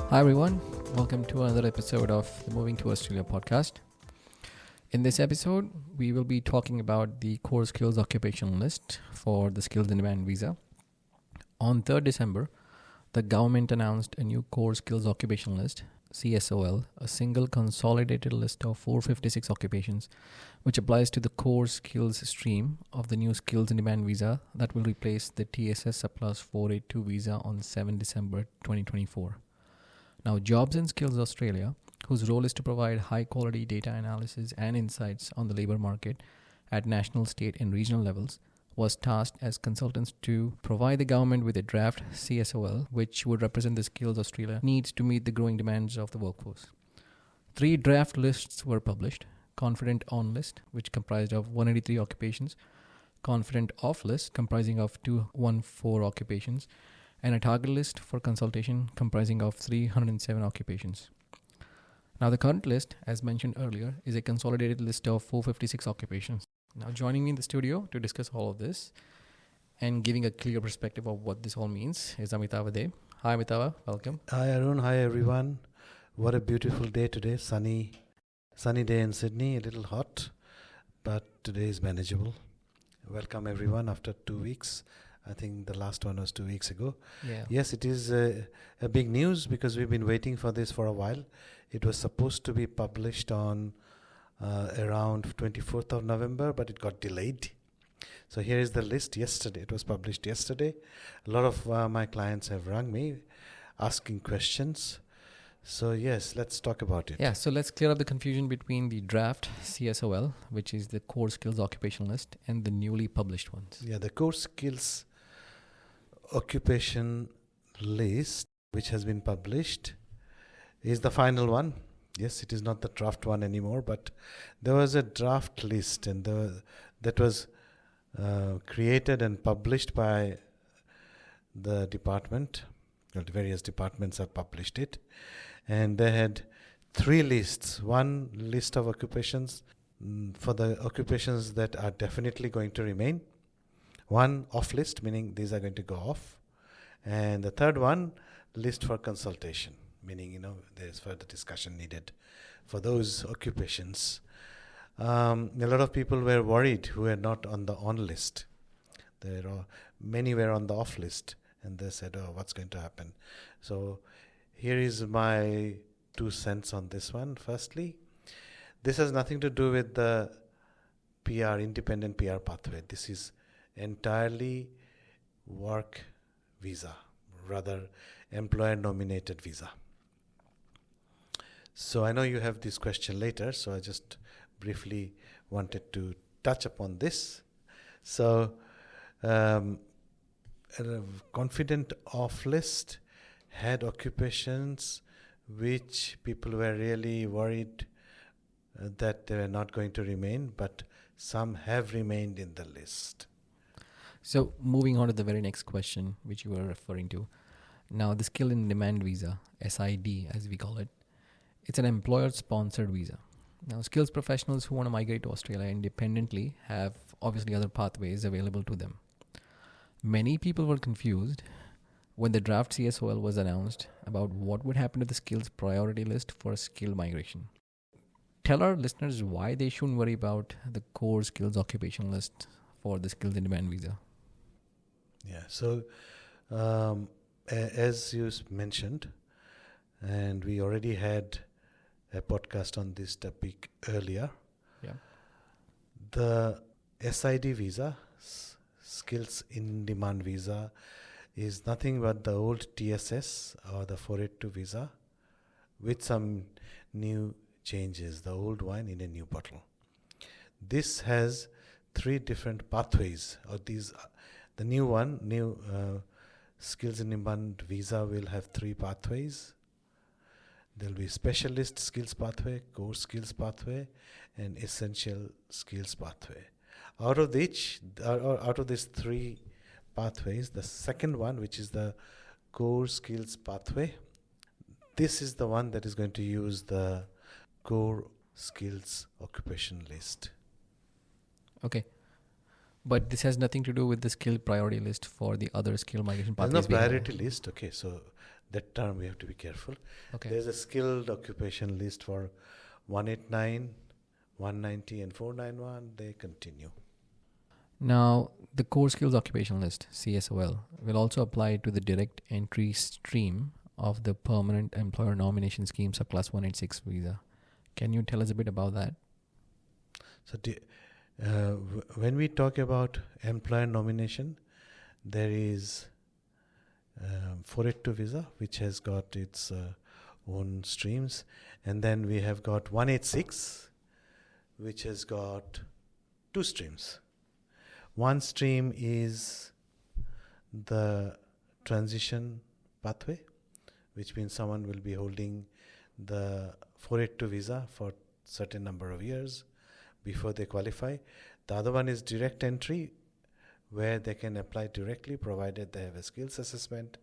Hi everyone, welcome to another episode of the Moving to Australia podcast. In this episode, we will be talking about the core skills occupation list for the skills in demand visa. On 3rd December, the government announced a new core skills occupation list, CSOL, a single consolidated list of 456 occupations, which applies to the core skills stream of the new skills in demand visa that will replace the TSS Subclass 482 visa on 7 December 2024. Now, Jobs and Skills Australia, whose role is to provide high-quality data analysis and insights on the labour market at national, state and regional levels, was tasked as consultants to provide the government with a draft CSOL, which would represent the skills Australia needs to meet the growing demands of the workforce. 3 draft lists were published: Confident On list, which comprised of 183 occupations, Confident Off list, comprising of 214 occupations, and a target list for consultation comprising of 307 occupations. Now, the current list, as mentioned earlier, is a consolidated list of 456 occupations. Now, joining me in the studio to discuss all of this and giving a clear perspective of what this all means is Amitava Deb. Hi, Amitava. Welcome. Hi, Arun. Hi, everyone. What a beautiful day today. Sunny day in Sydney. A little hot, but today is manageable. Welcome, everyone, after 2 weeks. I think the last one was 2 weeks ago. Yeah. Yes, it is a big news because we've been waiting for this for a while. It was supposed to be published on around 24th of November, but it got delayed. So here is the list yesterday. It was published yesterday. A lot of my clients have rung me asking questions. So yes, let's talk about it. Yeah, so let's clear up the confusion between the draft CSOL, which is the core skills occupation list, and the newly published ones. Yeah, the core skills occupation list, which has been published, is the final one. Yes, it is not the draft one anymore, but there was a draft list, and that was created and published by the department. Well, the various departments have published it, and they had 3 lists. One list of occupations for the occupations that are definitely going to remain. One off list, meaning these are going to go off. And the third one, list for consultation, meaning, there's further discussion needed for those occupations. A lot of people were worried who were not on the on list. Many were on the off list, and they said, what's going to happen? So here is my 2 cents on this one. Firstly, this has nothing to do with the PR, independent PR pathway. This is entirely work visa, rather employer-nominated visa. So I know you have this question later, so I just briefly wanted to touch upon this. So a confident off list had occupations which people were really worried that they were not going to remain, but some have remained in the list. So moving on to the very next question, which you were referring to. Now, the skill in demand visa, SID as we call it, it's an employer-sponsored visa. Now, skills professionals who want to migrate to Australia independently have obviously other pathways available to them. Many people were confused when the draft CSOL was announced about what would happen to the skills priority list for skill migration. Tell our listeners why they shouldn't worry about the core skills occupation list for the skills in demand visa. Yeah, so as you mentioned, and we already had a podcast on this topic earlier, the SID visa, Skills in Demand visa, is nothing but the old TSS or the 482 visa with some new changes, the old wine in a new bottle. This has 3 different pathways, or the new skills in demand visa will have 3 pathways. There will be specialist skills pathway, core skills pathway, and essential skills pathway. Out of these 3 pathways, the second one, which is the core skills pathway, this is the one that is going to use the core skills occupation list. Okay. But this has nothing to do with the skill priority list for the other skill migration pathways. There's no priority list. Okay, so That term we have to be careful. Okay. There's a skilled occupation list for 189, 190 and 491. They continue. Now, the core skills occupation list, CSOL, will also apply to the direct entry stream of the permanent employer nomination scheme subclass 186 visa. Can you tell us a bit about that? So when we talk about employer nomination, there is 482 visa, which has got its own streams. And then we have got 186, which has got two streams. One stream is the transition pathway, which means someone will be holding the 482 visa for certain number of years before they qualify. The other one is direct entry, where they can apply directly provided they have a skills assessment,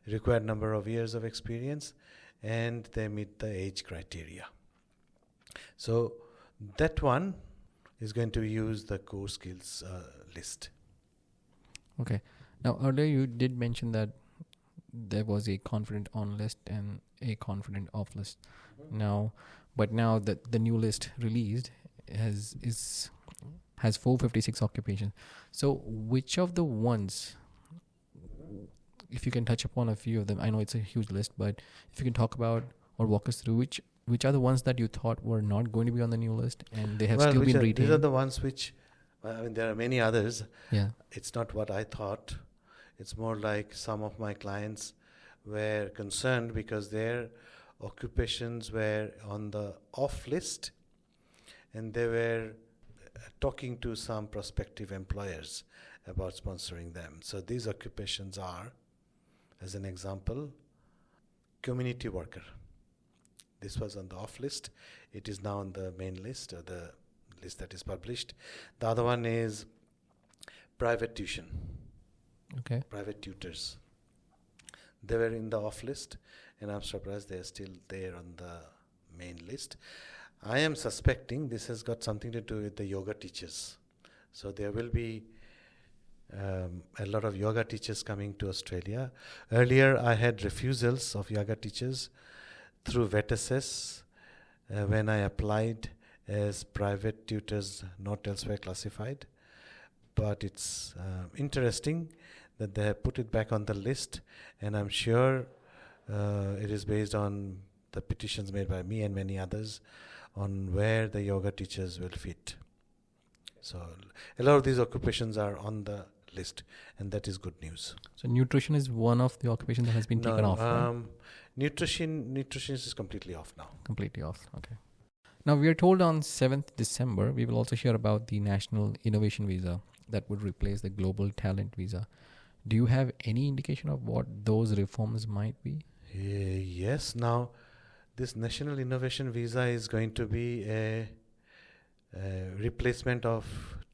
required number of years of experience, and they meet the age criteria. So that one is going to use the core skills list. Okay. Now, earlier you did mention that there was a confident on list and a confident off list. Now the new list released has 456 occupations. So which of the ones, if you can touch upon a few of them, I know it's a huge list, but if you can talk about or walk us through which are the ones that you thought were not going to be on the new list and they have still been retained? These are the ones which, there are many others. Yeah. It's not what I thought. It's more like some of my clients were concerned because their occupations were on the off list and they were talking to some prospective employers about sponsoring them. So these occupations are, as an example, community worker. This was on the off list. It is now on the main list, or the list that is published. The other one is private tuition. Okay. Private tutors. They were in the off list, and I'm surprised they are still there on the main list. I am suspecting this has got something to do with the yoga teachers. So there will be a lot of yoga teachers coming to Australia. Earlier, I had refusals of yoga teachers through VETSS when I applied as private tutors not elsewhere classified. But it's interesting that they have put it back on the list, and I'm sure it is based on the petitions made by me and many others on where the yoga teachers will fit. So a lot of these occupations are on the list, and that is good news. So nutrition is one of the occupations that has been taken off, right? Nutrition is completely off now. Completely off, okay. Now, we are told on 7th December, we will also hear about the National Innovation Visa that would replace the Global Talent Visa. Do you have any indication of what those reforms might be? Yes. Now, this National Innovation Visa is going to be a replacement of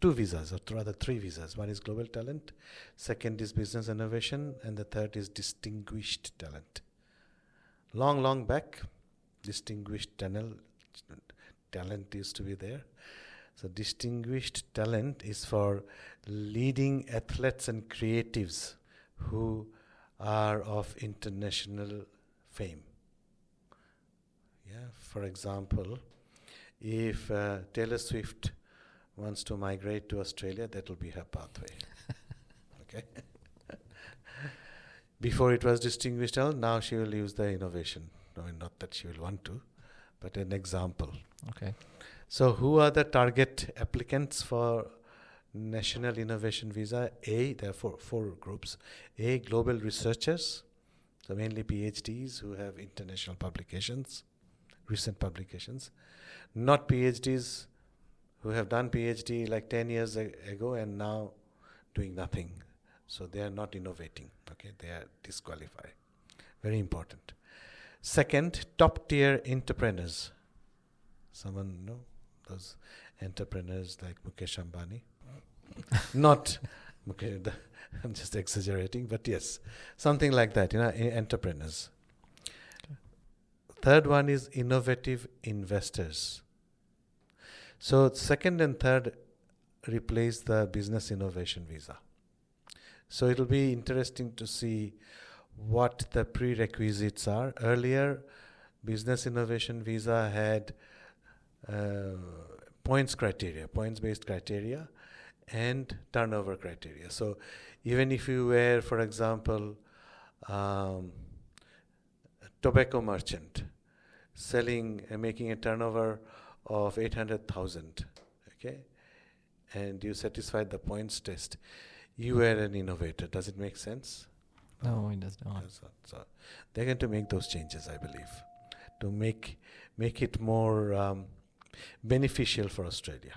two visas, or rather three visas. One is Global Talent, second is Business Innovation, and the third is Distinguished Talent. Long back, Distinguished Talent used to be there. So Distinguished Talent is for leading athletes and creatives who are of international fame. Yeah, for example, if Taylor Swift wants to migrate to Australia, that will be her pathway. Okay. Before it was Distinguished Talent, now she will use the innovation. I mean, not that she will want to, but an example. Okay. So who are the target applicants for National Innovation Visa? There are four groups. A, global researchers, so mainly PhDs who have international publications, recent publications. Not PhDs who have done PhD like 10 years ago and now doing nothing. So they are not innovating. Okay, they are disqualified. Very important. Second, top tier entrepreneurs. Someone know those entrepreneurs like Mukesh Ambani? Not Mukesh, I'm just exaggerating, but yes, something like that, entrepreneurs. Okay. Third one is innovative investors. So second and third replace the Business Innovation Visa. So it will be interesting to see what the prerequisites are. Earlier, Business Innovation Visa had points-based criteria, and turnover criteria. So even if you were, for example, a tobacco merchant making a turnover of 800,000, okay, and you satisfied the points test, you were an innovator. Does it make sense? No, it does not. So they're going to make those changes, I believe, to make it more beneficial for Australia.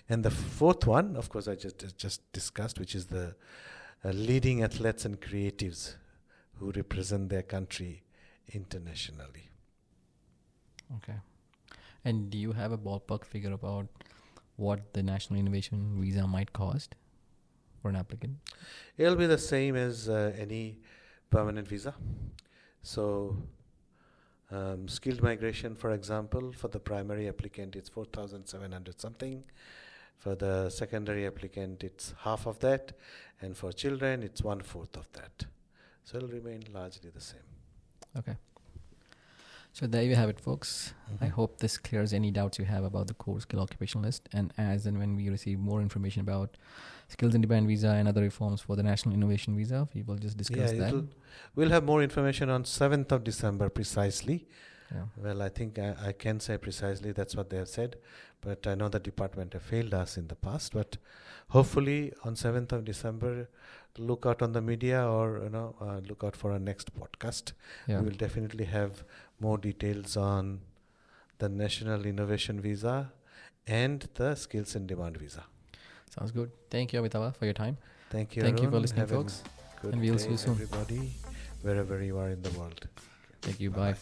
And the fourth one, of course, I just discussed, which is the leading athletes and creatives who represent their country internationally. Okay. And do you have a ballpark figure about what the National Innovation Visa might cost for an applicant? It'll be the same as any permanent visa. So skilled migration, for example, for the primary applicant, it's 4,700 something. For the secondary applicant, it's half of that. And for children, it's 1/4 of that. So it'll remain largely the same. Okay. So there you have it, folks. I hope this clears any doubts you have about the core skill occupation list. And as and when we receive more information about skills in demand visa and other reforms for the National Innovation Visa, we will just discuss that. We'll have more information on 7th of December precisely. Yeah. Well, I think I can say precisely that's what they have said, but I know the department have failed us in the past. But hopefully on 7th of December, look out on the media, or look out for our next podcast. Yeah. We will definitely have more details on the National Innovation Visa and the Skills in Demand Visa. Sounds good. Thank you, Amitava, for your time. Thank you. Thank you Arun. for listening, Have folks. Good And we'll day, see you soon. everybody, wherever you are in the world. Thank you. Bye.